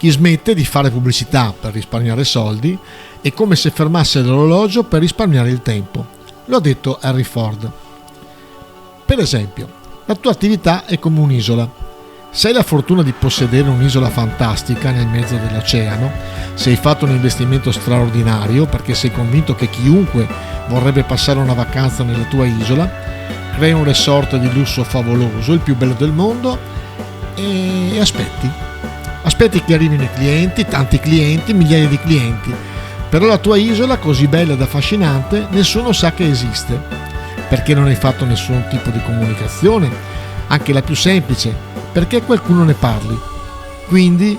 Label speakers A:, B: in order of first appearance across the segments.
A: Chi smette di fare pubblicità per risparmiare soldi è come se fermasse l'orologio per risparmiare il tempo. Lo ha detto Henry Ford. Per esempio, la tua attività è come un'isola. Se hai la fortuna di possedere un'isola fantastica nel mezzo dell'oceano, se hai fatto un investimento straordinario perché sei convinto che chiunque vorrebbe passare una vacanza nella tua isola, crei un resort di lusso favoloso, il più bello del mondo, e aspetti che arrivino i clienti, tanti clienti, migliaia di clienti. Però la tua isola, così bella ed affascinante, nessuno sa che esiste, perché non hai fatto nessun tipo di comunicazione, anche la più semplice, perché qualcuno ne parli. Quindi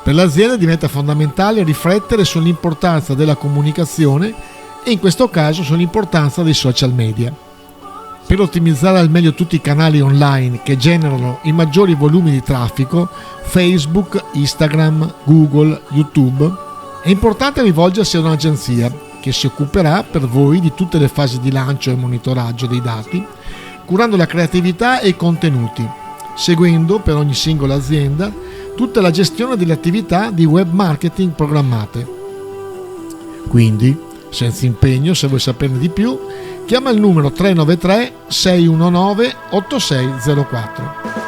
A: per l'azienda diventa fondamentale riflettere sull'importanza della comunicazione e in questo caso sull'importanza dei social media. Per ottimizzare al meglio tutti i canali online che generano i maggiori volumi di traffico, Facebook, Instagram, Google, YouTube, è importante rivolgersi ad un'agenzia che si occuperà per voi di tutte le fasi di lancio e monitoraggio dei dati, curando la creatività e i contenuti, seguendo per ogni singola azienda tutta la gestione delle attività di web marketing programmate. Quindi, senza impegno, se vuoi saperne di più, chiama il numero 393 619 8604.